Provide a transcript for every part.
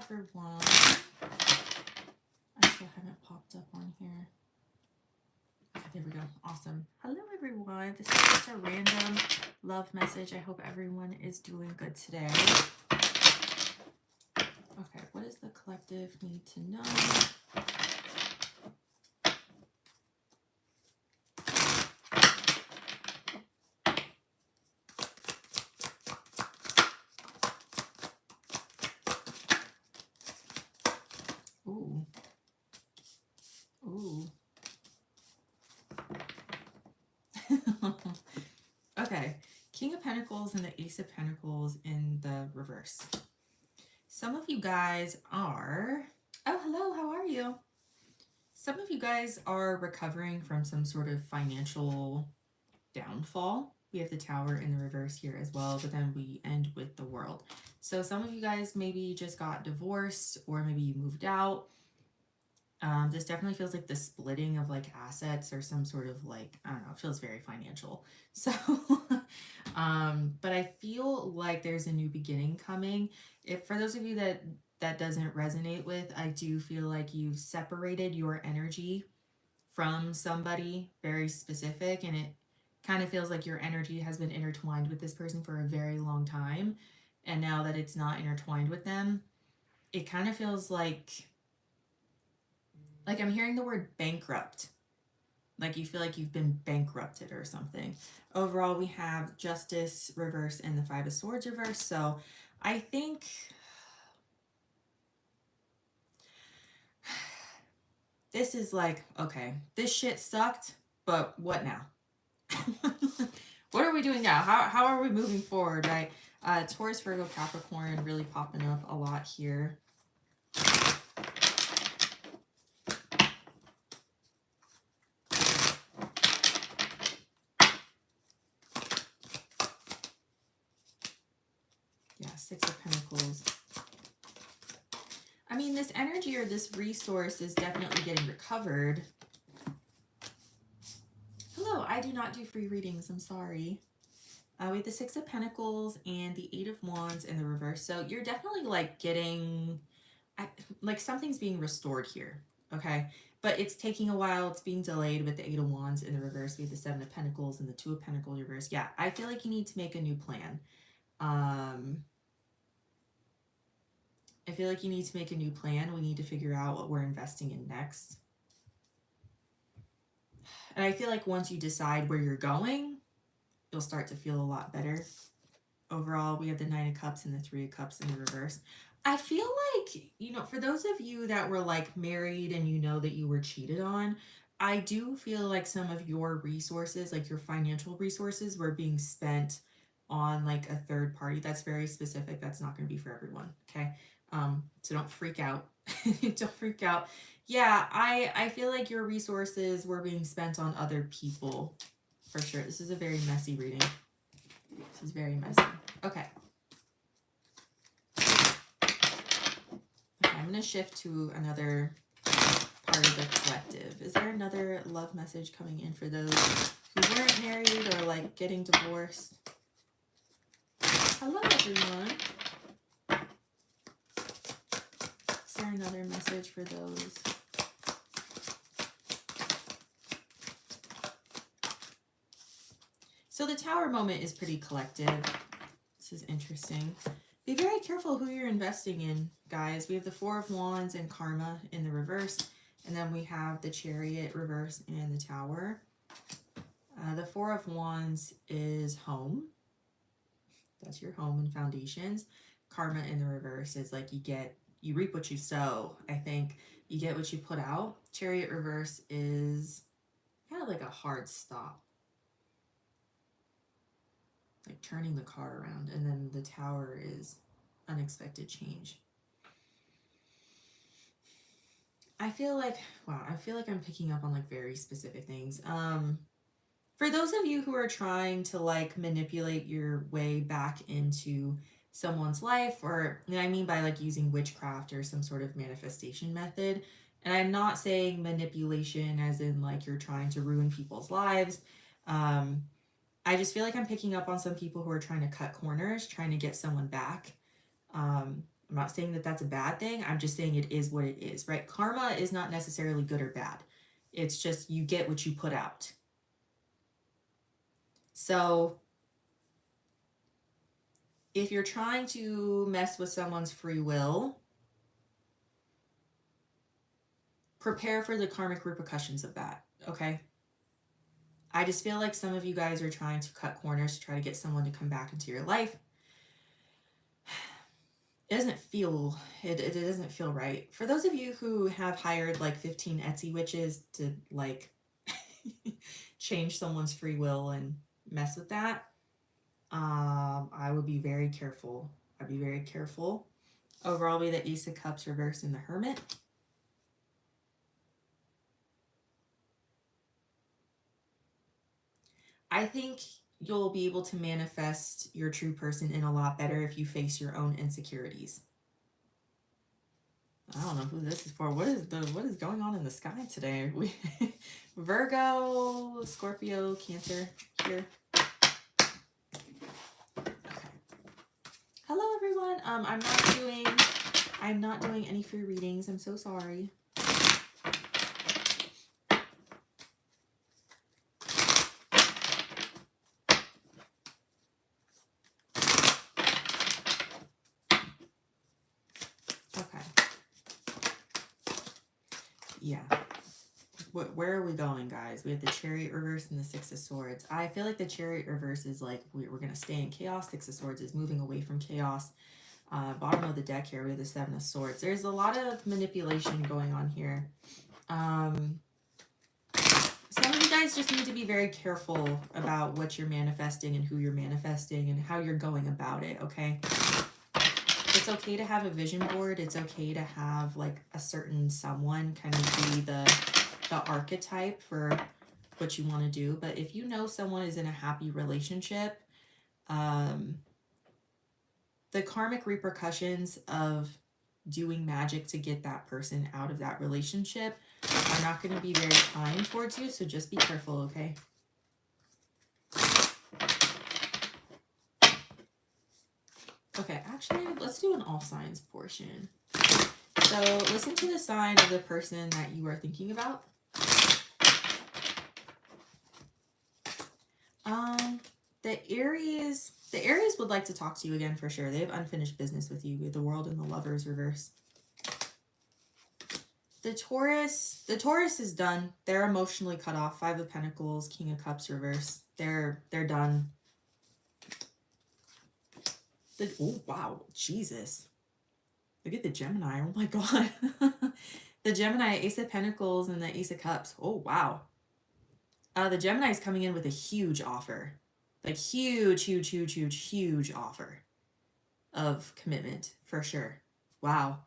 everyone. I still haven't popped up on here. Okay, there we go. Awesome. Hello, everyone. This is just a random love message. I hope everyone is doing good today. Okay, what does the collective need to know? Ooh. Ooh. Okay, King of Pentacles and the Ace of Pentacles in the reverse. Some of you guys are... Oh, hello, how are you? Some of you guys are recovering from some sort of financial downfall. We have the Tower in the reverse here as well, but then we end with the World. So some of you guys maybe just got divorced, or maybe you moved out. This definitely feels like the splitting of like assets or some sort of like, I don't know, it feels very financial. So, but I feel like there's a new beginning coming. If for those of you that doesn't resonate with, I do feel like you've separated your energy from somebody very specific, and it kind of feels like your energy has been intertwined with this person for a very long time. And now that it's not intertwined with them, it kind of feels like I'm hearing the word bankrupt. Like you feel like you've been bankrupted or something. Overall, we have Justice reverse and the Five of Swords reverse. So I think this is like, okay, this shit sucked, but what now? What are we doing now? How are we moving forward, right? Taurus, Virgo, Capricorn really popping up a lot here. Yeah, Six of Pentacles. I mean, this energy or this resource is definitely getting recovered. Hello, I do not do free readings. I'm sorry. We have the Six of Pentacles and the Eight of Wands in the reverse. So you're definitely like getting, like something's being restored here. Okay. But it's taking a while. It's being delayed with the Eight of Wands in the reverse. We have the Seven of Pentacles and the Two of Pentacles reverse. Yeah, I feel like you need to make a new plan. I feel like you need to make a new plan. We need to figure out what we're investing in next. And I feel like once you decide where you're going, you'll start to feel a lot better. Overall, we have the Nine of Cups and the Three of Cups in the reverse. I feel like, you know, for those of you that were like married and you know that you were cheated on, I do feel like some of your resources, like your financial resources, were being spent on like a third party. That's very specific. That's not going to be for everyone. Okay. So don't freak out. Don't freak out. Yeah, I feel like your resources were being spent on other people for sure. This is a very messy reading. This is very messy. Okay. I'm going to shift to another part of the collective. Is there another love message coming in for those who weren't married or like getting divorced? Hello, everyone. Is there another message for those? So the Tower moment is pretty collective. This is interesting. Be very careful who you're investing in, guys. We have the Four of Wands and Karma in the reverse. And then we have the Chariot reverse and the Tower. The Four of Wands is home. That's your home and foundations. Karma in the reverse is like you reap what you sow. I think you get what you put out. Chariot reverse is kind of like a hard stop. Like turning the car around. And then the Tower is unexpected change. I feel like, wow, I feel like I'm picking up on like very specific things. For those of you who are trying to like manipulate your way back into someone's life, or I mean by like using witchcraft or some sort of manifestation method, and I'm not saying manipulation as in like you're trying to ruin people's lives. I just feel like I'm picking up on some people who are trying to cut corners, trying to get someone back. I'm not saying that that's a bad thing. I'm just saying it is what it is, right? Karma is not necessarily good or bad. It's just you get what you put out. So if you're trying to mess with someone's free will, prepare for the karmic repercussions of that, okay? I just feel like some of you guys are trying to cut corners to try to get someone to come back into your life. It doesn't feel right. For those of you who have hired like 15 Etsy witches to like change someone's free will and mess with that, I would be very careful. I'd be very careful. Overall, be the Ace of Cups reversed in the Hermit. I think you'll be able to manifest your true person in a lot better if you face your own insecurities. I don't know who this is for. What is going on in the sky today? Virgo, Scorpio, Cancer here. Okay. Hello everyone. I'm not doing any free readings. I'm so sorry. Yeah. Where are we going, guys? We have the Chariot reverse and the Six of Swords. I feel like the Chariot reverse is like we're going to stay in chaos. Six of Swords is moving away from chaos. Bottom of the deck here, we have the Seven of Swords. There's a lot of manipulation going on here. Some of you guys just need to be very careful about what you're manifesting and who you're manifesting and how you're going about it, okay? It's okay to have a vision board. It's okay to have like a certain someone kind of be the archetype for what you want to do. But if you know someone is in a happy relationship, the karmic repercussions of doing magic to get that person out of that relationship are not going to be very kind towards you. So just be careful, okay? Okay, actually, let's do an all signs portion. So listen to the sign of the person that you are thinking about. The Aries would like to talk to you again for sure. They have unfinished business with you with the World and the Lovers reverse. The Taurus is done. They're emotionally cut off. Five of Pentacles, King of Cups reverse. They're done. Oh wow, Jesus. Look at the Gemini. Oh my god. The Gemini, Ace of Pentacles and the Ace of Cups. Oh wow. The Gemini is coming in with a huge offer. Like huge offer of commitment for sure. Wow.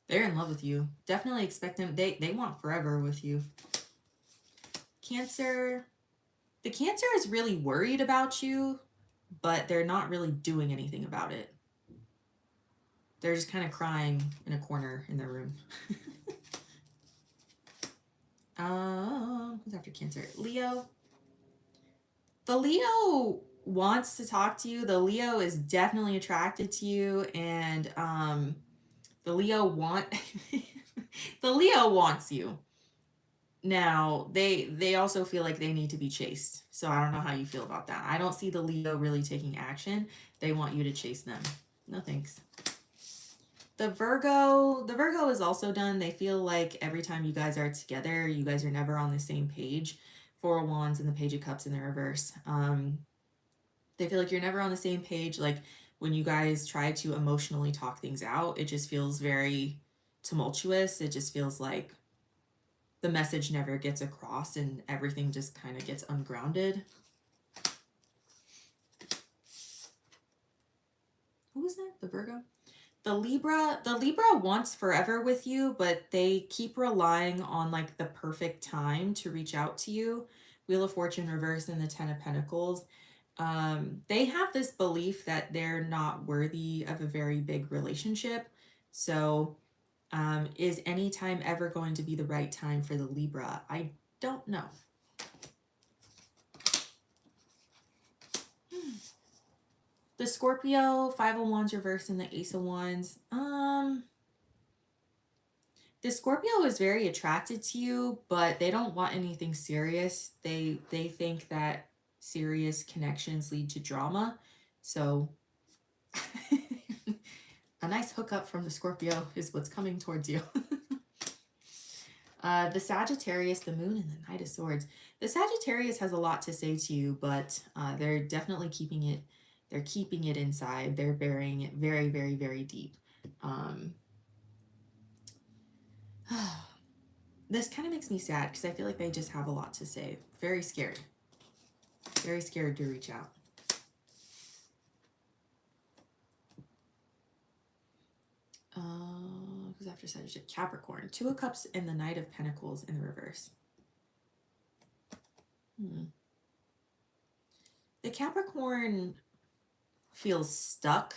They're in love with you. Definitely expect them. They want forever with you. Cancer. The Cancer is really worried about you, but they're not really doing anything about it. They're just kind of crying in a corner in their room. Who's after Cancer? Leo. The Leo wants to talk to you. The Leo is definitely attracted to you, and the Leo wants you. Now, they also feel like they need to be chased. So I don't know how you feel about that. I don't see the Leo really taking action. They want you to chase them. No thanks. The Virgo is also done. They feel like every time you guys are together, you guys are never on the same page. Four of Wands and the Page of Cups in the reverse. They feel like you're never on the same page. Like when you guys try to emotionally talk things out, it just feels very tumultuous. It just feels like the message never gets across and everything just kind of gets ungrounded. Who was that? The Virgo? The Libra wants forever with you, but they keep relying on like the perfect time to reach out to you. Wheel of Fortune reverse and the Ten of Pentacles. They have this belief that they're not worthy of a very big relationship. So is any time ever going to be the right time for the Libra? I don't know. The Scorpio, Five of Wands reversed, and the Ace of Wands. The Scorpio is very attracted to you, but they don't want anything serious. They think that serious connections lead to drama. So a nice hookup from the Scorpio is what's coming towards you. The Sagittarius, the Moon, and the Knight of Swords. The Sagittarius has a lot to say to you, but they're definitely keeping it. They're keeping it inside. They're burying it very, very, very deep. This kind of makes me sad because I feel like they just have a lot to say. Very scared. Very scared to reach out. Who's after Sagittarius? Capricorn. Two of Cups and the Knight of Pentacles in the reverse. The Capricorn feels stuck.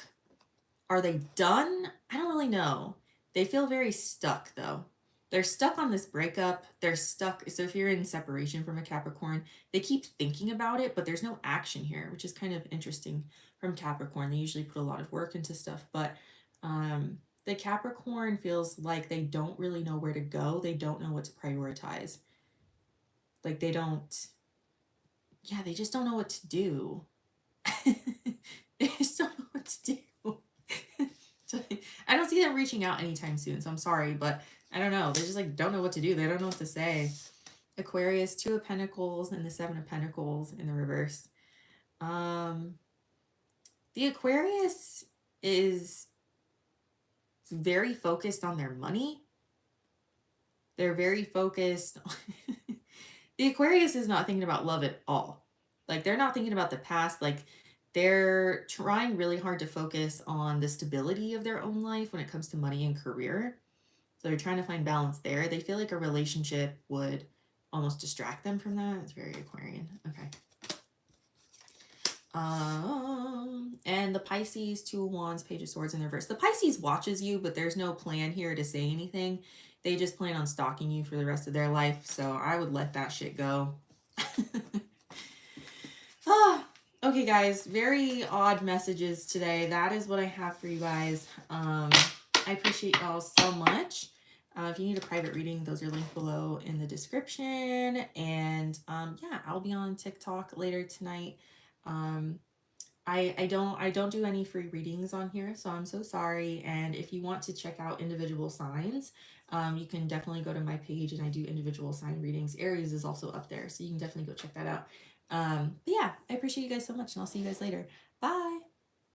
Are they done? I don't really know. They feel very stuck though. They're stuck on this breakup. They're stuck. So if you're in separation from a Capricorn, they keep thinking about it, but there's no action here, which is kind of interesting from Capricorn. They usually put a lot of work into stuff, but the Capricorn feels like they don't really know where to go. They don't know what to prioritize. Like they just don't know what to do. They just don't know what to do. I don't see them reaching out anytime soon, so I'm sorry, but I don't know. They just like don't know what to do. They don't know what to say. Aquarius, Two of Pentacles and the Seven of Pentacles in the reverse. The Aquarius is very focused on their money. They're very focused. The Aquarius is not thinking about love at all. Like they're not thinking about the past. Like they're trying really hard to focus on the stability of their own life when it comes to money and career. So they're trying to find balance there. They feel like a relationship would almost distract them from that. It's very Aquarian. Okay. And the Pisces, Two of Wands, Page of Swords in the reverse. The Pisces watches you, but there's no plan here to say anything. They just plan on stalking you for the rest of their life. So I would let that shit go. Okay, guys, very odd messages today. That is what I have for you guys. I appreciate y'all so much. If you need a private reading, those are linked below in the description. And yeah, I'll be on TikTok later tonight. I don't do any free readings on here, so I'm so sorry. And if you want to check out individual signs, you can definitely go to my page and I do individual sign readings. Aries is also up there, so you can definitely go check that out. But yeah, I appreciate you guys so much and I'll see you guys later. Bye.